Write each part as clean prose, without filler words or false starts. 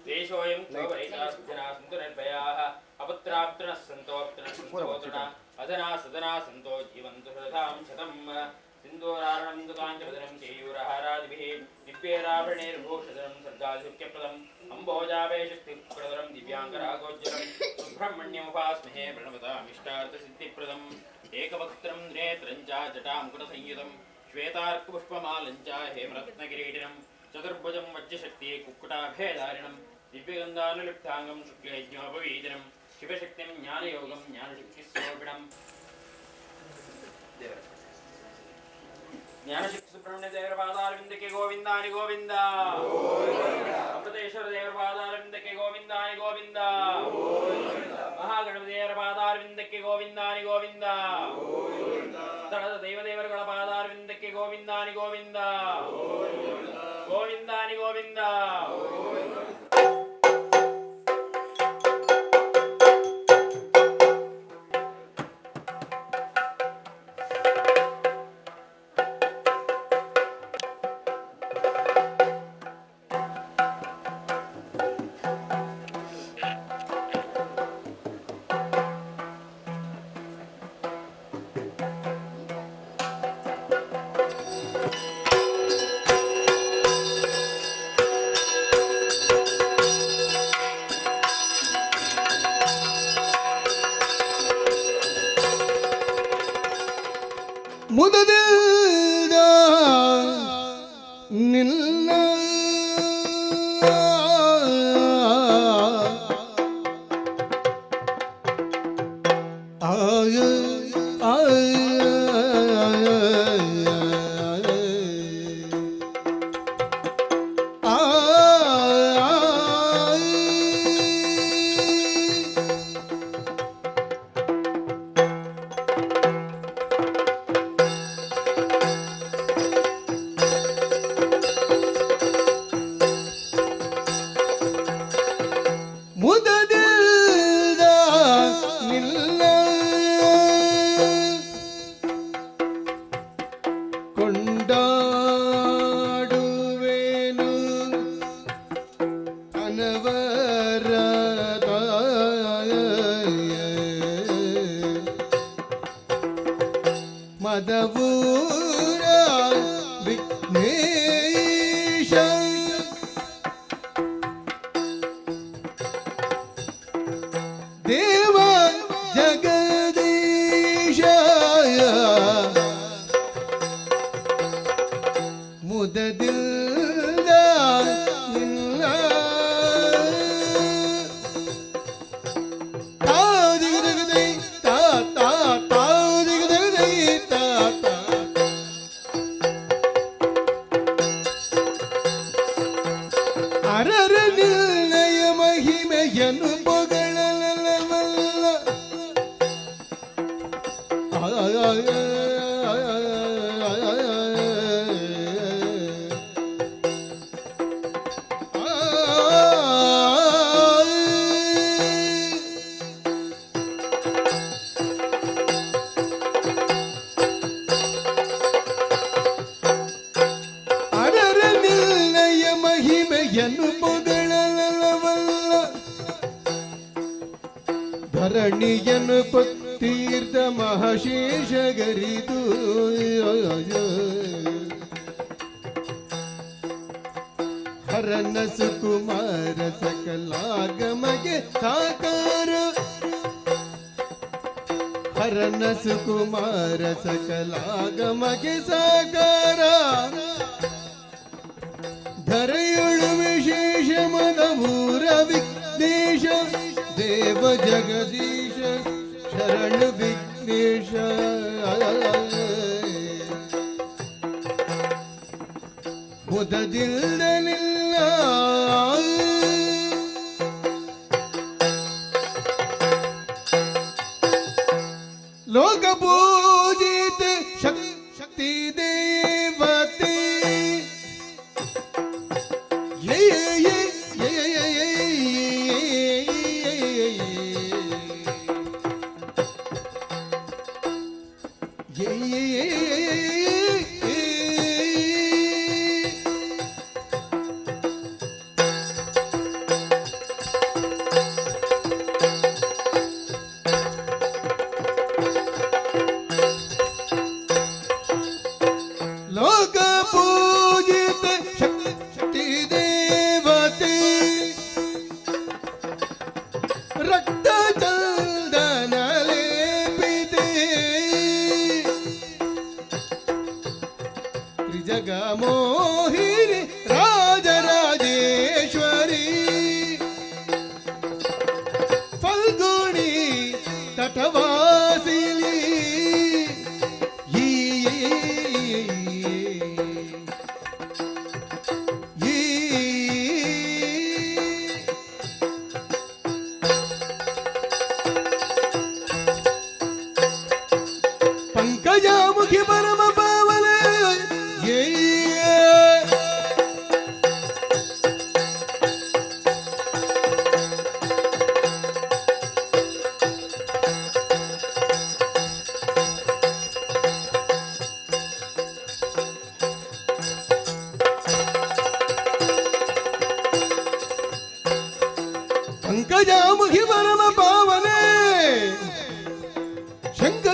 देशोऽयं क्षोभरहिताः जनाः सन्तु निर्भयाः अपत्राप्तृणः सन्तो तृणः अधना सदना सन्तो जीवन्तु शततां शतम् सिन्दूरारणं दुकाञ्चवदनं केयूरहारादिभिः दिव्यैराभरणैर्भूषितं सर्गाधिक्यप्रदम् अम्बोजाभयशक्तिप्रदरं दिव्याङ्गरागोज्ज्वलं सुब्रह्मण्यमुपास्महे प्रणमतामिष्टार्थसिद्धिप्रदम् एकवक्त्रं नेत्रं च जटामुकुटसंयुतं श्वेतार्कपुष्पमालं च हेमरत्नकिरीटिनं चतुर्भुजं वज्रशक्ति कुक्कुटाभयधारिणं दिव्यगन्धानुलिप्ताङ्गं शुक्लयज्ञोपवीदिनं शिवशक्तिं ज्ञानयोगं ज्ञानशक्तिस्वरूपिणं ज्ञानशक्ति सुब्रह्मण्य देवर पादारविंद के गोविंदानि गोविंद अमृतेश्वर देवर पादारविंद के गोविंदानि गोविंद महागणपति देवर पादारविंद के गोविंदानि गोविंद तड़द देव देवरुಗಳ पादारविंद के गोविंदानि गोविंद गोविंदानि गोविंद ಮುದದಿಲ್ದ ನಿನ್ನ ಮುದದಿಲ್ದ ನಿಲ್ಲ ಕೊಂಡಾಡುವೆನು ಅನವರದ ಮದವೂರ ವಿಘ್ನೇಶ ದೇವ ಜಗದೀಶ ಮುದದಿಲ್ದ ನಿಲ್ಲ ತಾದಿಗದಗದೈ ತಾ ತಾ ತಾದಿಗದಗದೈ ತಾ ತಾ ಅರರ ನಿರ್ಣಯ ಮಹಿಮೆಯನ್ನು ಪೊಗಳಲವಲ್ಲ ಅರರ ನಿರ್ಣಯ ಮಹಿಮೆಯನ್ನು ಪೊಗಳಲವಲ್ಲ ಧರಣಿಯನ್ನು ತೀರ್ಥ ಮಹಾಶೇಷಗರಿದು ಹರನ ಸುಕುಮಾರ ಸಕಲಾಗಮಗೆ ಸಾಕಾರ ಹರನ ಸುಕುಮಾರ ಸಕಲಾಗಮಗೆ ಸಾಕಾರ ಧರೆಯೊಳು ವಿಶೇಷ ಮನಮೂರ ವಿಘ್ನೇಶ ದೇವ ಜಗದೀಶ ಶರಣ ವಿಘ್ನೇಶ ಮುದದಿಲ್ದ ನಿಲ್ಲ ಲೋಕ ಪೂಜಿತ ಶಕ್ತಿ ದೇವತೆ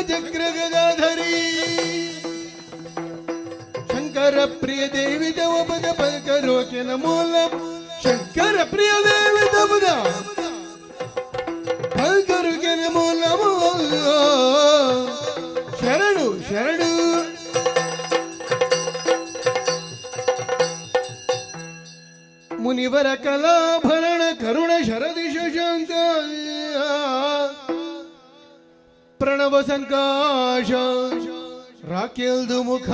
ಚಕ್ರ ಗದಾಧರಿ ಶಂಕರ ಪ್ರಿಯ ದೇವಿ ದವಪದ ಪಲ್ಕರೋಕೆ ನಮೋಲ ಶಂಕರ ಪ್ರಿಯ ದೇವಿ ದವಪದ ಪಲ್ಕರೋಕೆ ನಮೋ ನಮೋ ಶರಣು ಶರಣು ಮುನಿವರ ಕಲಾಭರಣ ಕರುಣ ಶರದಿ ಶಶಾಂಕ ಪ್ರಣವ ಸಂಕಾಶ ರಾಕೆಲ್ದು ಮುಖ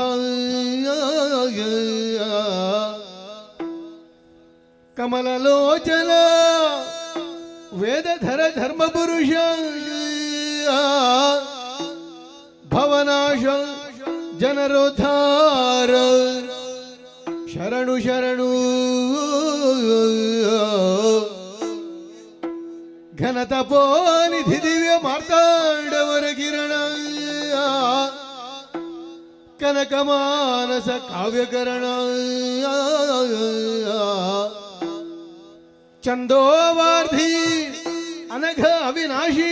ಕಮಲಲೋಚನ ವೇದಧರ ಧರ್ಮ ಪುರುಷ ಭವನಾಶ ಜನರೋದ್ಧಾರ ಶರಣು ಶರಣು ಘನತಪೋನಿಧಿ ದಿವ್ಯ ಮಾರ್ತಾಂಡವರ ಕಿರಣ ಕನಕ ಮಾನಸ ಕಾವ್ಯಕರಣ ಚಂದೋವಾರ್ಧಿ ಅನಘ ಅವಿನಾಶಿ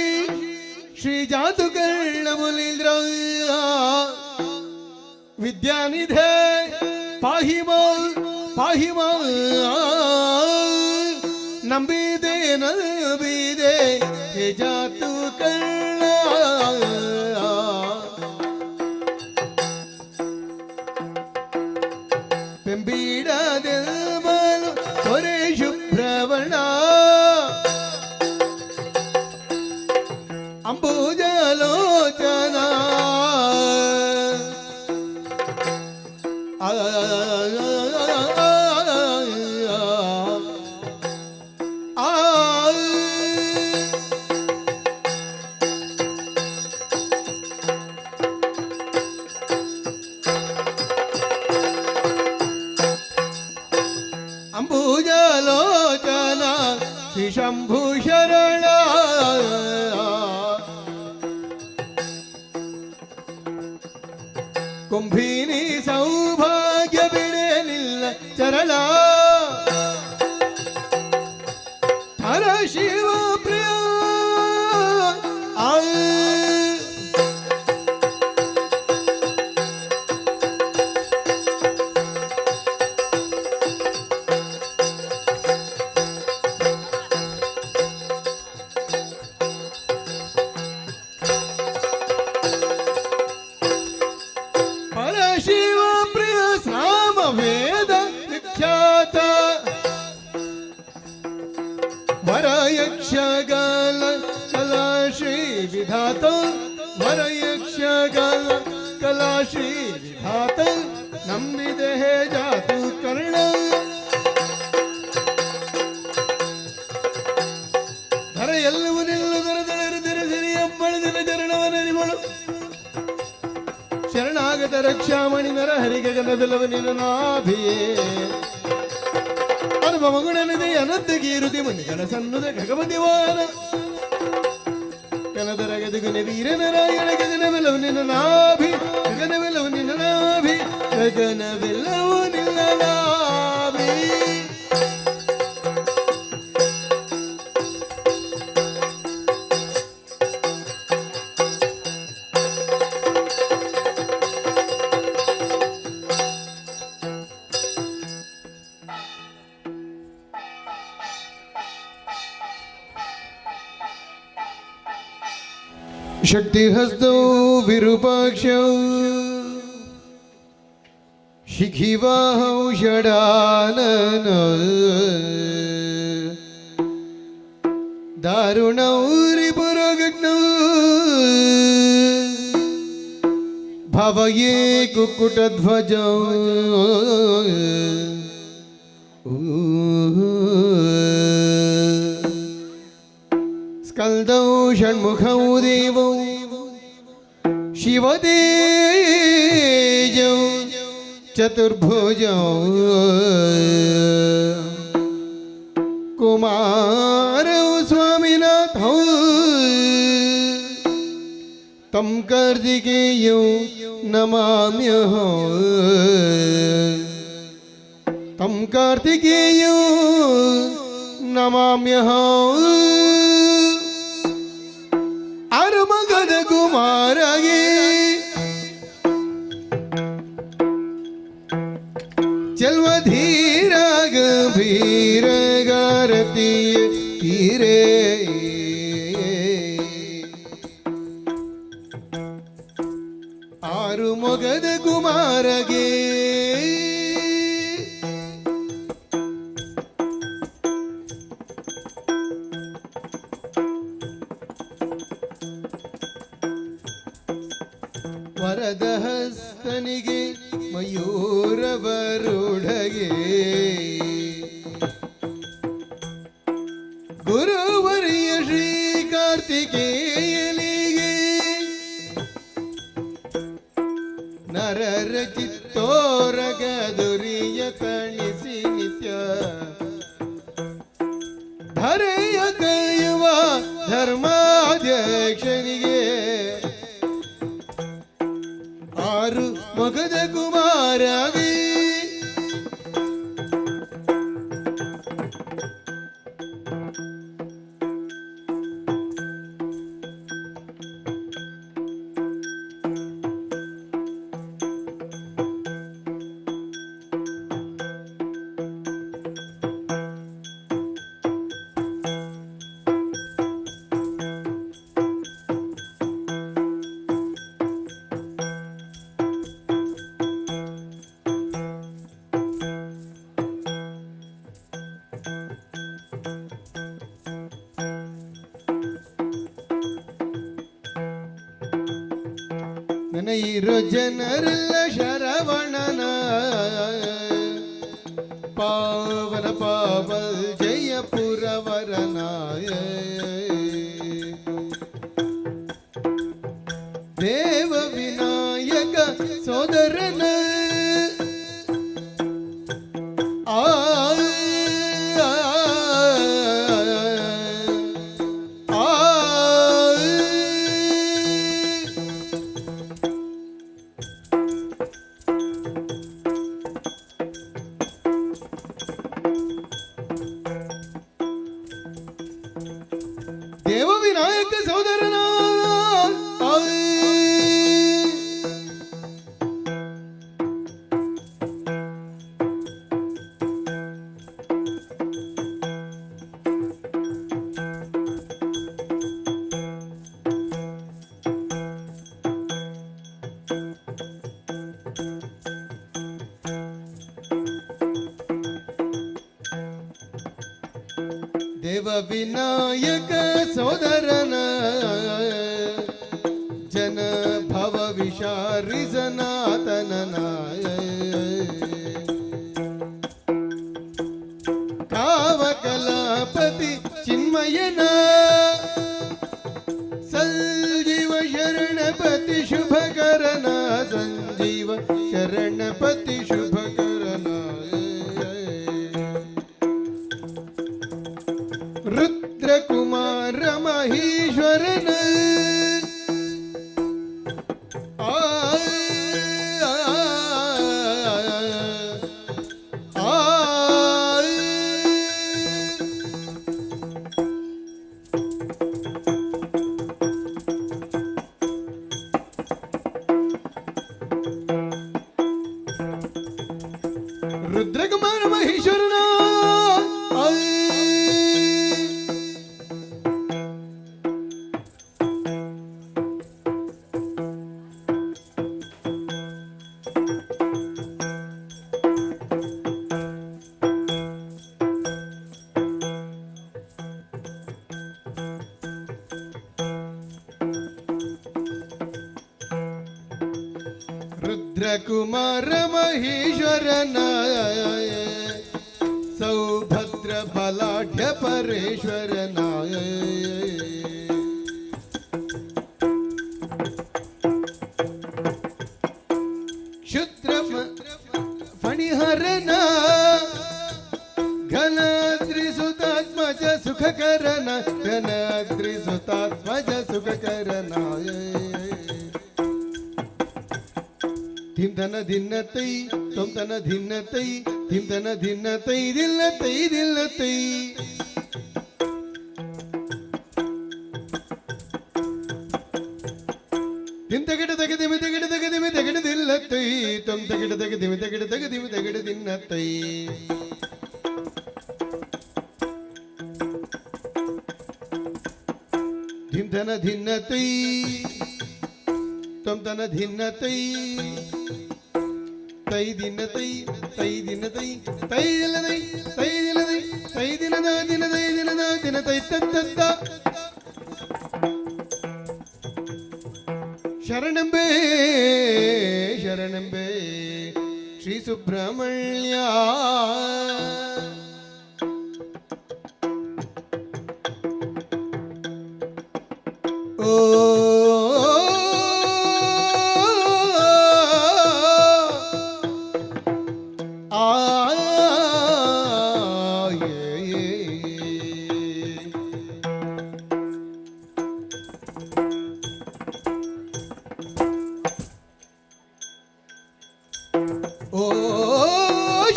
ಶ್ರೀ ಜಾತುಕರ್ಣ ಮುನೀಂದ್ರ ವಿದ್ಯಾನಿಧೆ ಪಾಹಿ ಮಾ ನಂಬಿದೆ ನಂಬಿದೆ ಹೇ ಜಾತುಕರ್ಣ ಪೆಂಬೀಡದೆಲ್ಮಲು ಹೊರೆ ಶುಭ್ರವಣ ಅಂಬುಜಲೋಚನ ಅಂಬುಜಲೋಚನ ಶ್ರೀ ಶಂಭು ಶರಣ ಕುಂಭಿನಿ ಸೌಭಾಗ್ಯ ಬಿಡಲಿಲ್ಲ ಚರಣ ಹರ ಶಿವ ಪ್ರಿಯ ಶಿವ ಪ್ರಿಯ ಸಾಮ ವೇದ ವಿಖ್ಯಾತ ವರ ಯಕ್ಷಗಾನ ಕಲಾ ಶ್ರೀ ವಿಧಾತ ವರ ಯಕ್ಷಗಾನ ಕಲಾ ಶ್ರೀ ವಿಧಾತ ನಂಬಿದೆ ಹೇ ಜಾತು ಕರ್ಣ ಧರ ಎಲ್ಲವೂ ನಿಲ್ಲುದರ ಸಿರಿಯಪ್ಪಳಿದಿನ ಚರಣವನರಿಗಳು ಶರಣಾಗತ ರಕ್ಷಾಮಣಿ ನರ ಹರಿಗಗನವಿಲ್ಲವ ನಿನ್ನ ನಾಭಿಯೇ ಅನುಭವ ಗುಣನಿದೆ ಅನಂತ ಗೀರುತಿ ಮುನಿಗಣ ಸನ್ನುದ ಭಗವತಿವಾನ ಕನದರ ಗದಗುನೆ ವೀರನಾರಾಯಣ ಗಗನವಿಲ್ಲವ ನಿನ್ನ ನಾಭಿ ಗಗನವಿಲ್ಲವ ನಿನ್ನ ನಾಭಿ ಗಗನವಿಲ್ಲವ ನಿನ್ನ ನಾಭಿ ಶಕ್ತಿಹಸ್ತೌ ವಿರೂಪಾಕ್ಷೌ ಶಿಖಿವಾಹೌ ಷಡಾನನ ದಾರುಣೌ ರಿಪುರಗಗ್ನೌ ಭವಯೇ ಕುಕ್ಕುಟಧ್ವಜೌ ಸ್ಕಂದೌ ಷಣ್ಮುಖೌ ದೇವೌ ಶಿವತೇಜೌ ಚತುರ್ಭುಜೌ ಕುಮಾರೌ ಸ್ವಾಮಿನಾಥೌ ತಂ ಕಾರ್ತಿಕೇಯೌ ನಮಾಮ್ಯಹಂ ತಂ ಕಾರ್ತಿಕೇಯೌ ನಮಾಮ್ಯಹಂ ಅರುಮಗದ ಕುಮಾರಗೆ ಆರತಿಯ ತೀರೇ ಆರು ಮೊಗದ ಕುಮಾರಗೆ ವರದ ಹಸ್ತನಿಗೆ ಮಯೂರವರುಡಗೆ ಗುರುವರಿಯ ಶ್ರೀ ಕಾರ್ತಿಕೇಯನಿಗೆ ನರರ ಚಿತ್ತೋರಗ ದುರಿಯ ತಣಿಸಿ ನಿತ್ಯ ಧರೆಯ ಕೈಯುವ ಧರ್ಮಾಧ್ಯಕ್ಷನಿಗೆ ಆರು ಮೊಗದ ಕುಮಾರಗೆ ನನ್ನ ಇರೋ ಜನರೆಲ್ಲ ಶರವಣನ ಪಾವನ ಪಾವಲ್ ಜಯಪುರವರನಾಯ ದೇವ ವಿನಾಯಕ ಸೋದರನ ಆ ದೇವ ವಿನಾಯಕ ಸೋದರನ ದೇವ ವಿನಾಯಕ ಸೋದರನ ಜನ ಭವ ವಿಷಾರಿಸನಾತನನಾಯ ಕಾವಕಲಾಪತಿ ಚಿನ್ಮಯನ ಸಂಜೀವ ಶರಣಪತಿ ಶುಭಕರನ ಸಂಜೀವ ಶರಣಪತಿ ಶುಭಕರನ ರುದ್ರಕುಮಾರ ಮಹೇಶ್ವರನ ಆ ರುದ್ರಕುಮಾರ ಮಹೇಶ್ವರನ ರುದ್ರಕುಮಾರ ಮಹೇಶ್ವರನ ಸೌಭದ್ರ ಬಲಾಢ್ಯ ಪರೇಶ್ವರನಾಯ ಕ್ಷುದ್ರ ಫಣಿಹರನ ಘನಾದ್ರಿಸುತಾತ್ಮಜ ಸುಖಕರನ ಘನಾದ್ರಿಸುತಾತ್ಮಜ ಸುಖಕರನಾಯ ಧಿಂ ಧನ ಧಿನ್ನತೈ ತೊಂ ತನ ಧಿನ್ನತೈ ಧಿಂ ಧನ ಧಿನ್ನತೈ ದಿಲ್ಲತೈ ದಿಲ್ಲತೈ ಧಿಂ ತಗಡ ತಗದಿಮಿ ತಗಡ ತಗದಿಮಿ ತಗಡ ದಿಲ್ಲತೈ ತೊಂ ತಗಡ ತಗದಿಮಿ ತಗಡ ತಗದಿಮಿ ತಗಡ ದಿನ್ನತೈ ಧಿನ್ನ ಧಿನ್ನತೈ ತೊಂ ತನ ಧಿನ್ನತೈ ತೈ ದಿನ್ನತೈ ತೈ ದಿನ್ನತೈ ತೈ ದಿನದೈ ತೈ ದಿನದೈ ತೈ ದಿನದ ದಿನದೈ ದಿನದ ದಿನತೈ ತತ್ತ ಶರಣಂಬೆ ಶರಣಂಬೆ ಶ್ರೀ ಸುಬ್ರಹ್ಮಣ್ಯ ಓ ಓ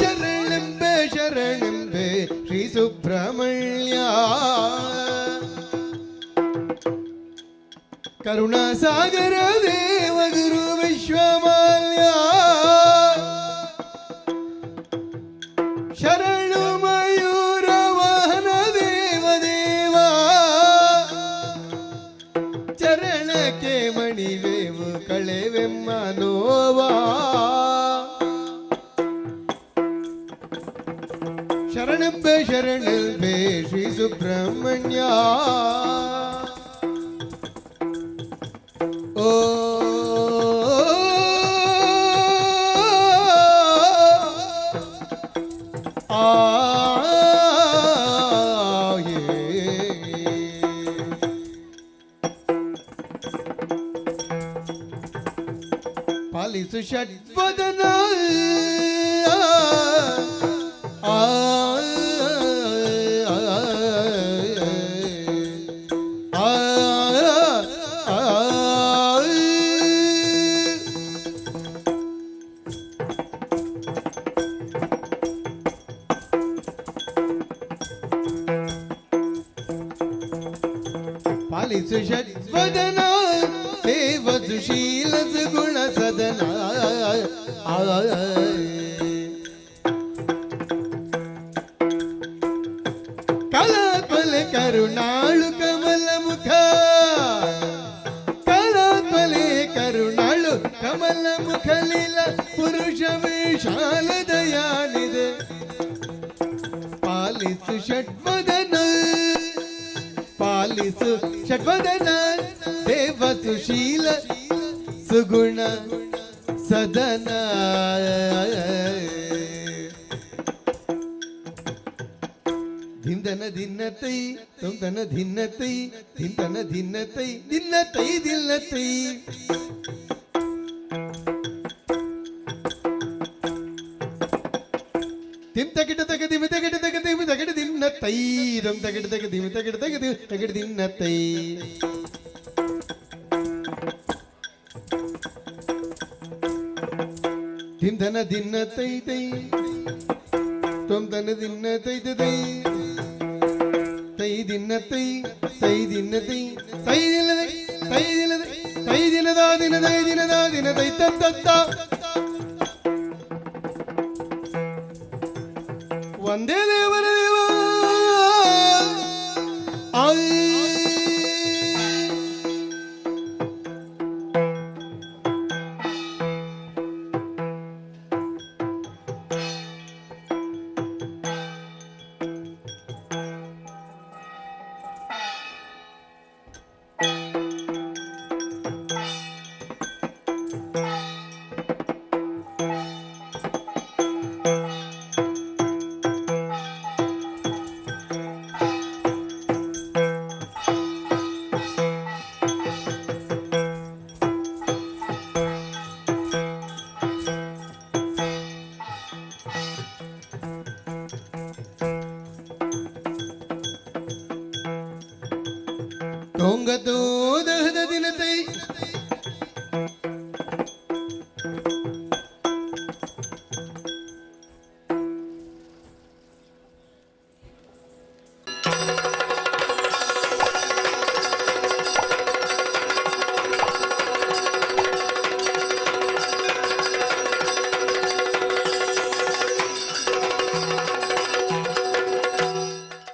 ಶರಣೆಂಬೆ ಶರಣೆಂಬೆ ಶ್ರೀ ಸುಬ್ರಹ್ಮಣ್ಯ ಕರುಣಾಸಾಗರ ದೇವ ಗುರು ವಿಶ್ವಮಾಲ್ಯ ಶರಣು ಮಯೂರ ವಾಹನ ದೇವ ದೇವ ಚರಣಕ್ಕೆ ಮಣಿವೆವು ಕಳೆವೆಮ್ಮ ನೋವಾ ಶರಣಂಬೆ ಶರಣಂಬೆ ಶ್ರೀ ಸುಬ್ರಹ್ಮಣ್ಯ ಓ ಆ ಪಾಲಿಸು ಷಡ್ವದನ ಪಾಲಿಸು ಷಡ್ವದನ ದೇವ ಸುಶೀಲ ಸುಗುಣ ಸದನ ಕಲಾತ್ಮಲೆ ಕರುಣಾಳು ಕಮಲ ಮುಖ ಕಲಾತ್ಮಲೆ ಕರುಣಾಳು ಕಮಲ ಮುಖ ಲೀಲ ಪುರುಷ ವಿಶಾಲ ದಯಾನಿದೆ ಪಾಲಿಸು ಷಡ್ವದನ ಪಾಲಿಸು ಷಡ್ವದನ ದೇವ ಸುಶೀಲ ಸುಗುಣ ಸದನ ಧಿಂದನ ಧಿನ್ನತೈ ತೊಂದನ ಧಿನ್ನತೈ ಧಿಂದನ ಧಿನ್ನತೈ ದಿನ್ನತೈ ದಿಲ್ಲತೈ ತಿಂ ತಗಿಟ ತಗ ದಿಮ ತಗಿಟ ತಗ ದಿಮ ತಗಿಟ ದಿನ್ನತೈ ದಂ ತಗಿಟ ತಗ ದಿಮ ತಗಿಟ ತಗ ದಿಮ ತಗಿಟ ದಿನ್ನತೈ ಧಿಂದನ ಧಿನ್ನತೈ ತೈ ತೊಂದನ ಧಿನ್ನತೈ ತೈ ತೈ ದಿನ್ನತೈ ತೈ ದಿನ್ನತೈ ತೈ ದಿನದೈ ತೈ ದಿನದೈ ತೈ ದಿನದ ದಿನದೈ ದಿನದ ದಿನದೈ ತತ್ತ ಒಂದೇ ದೇವರ ದೇವ ತೊಂಗತು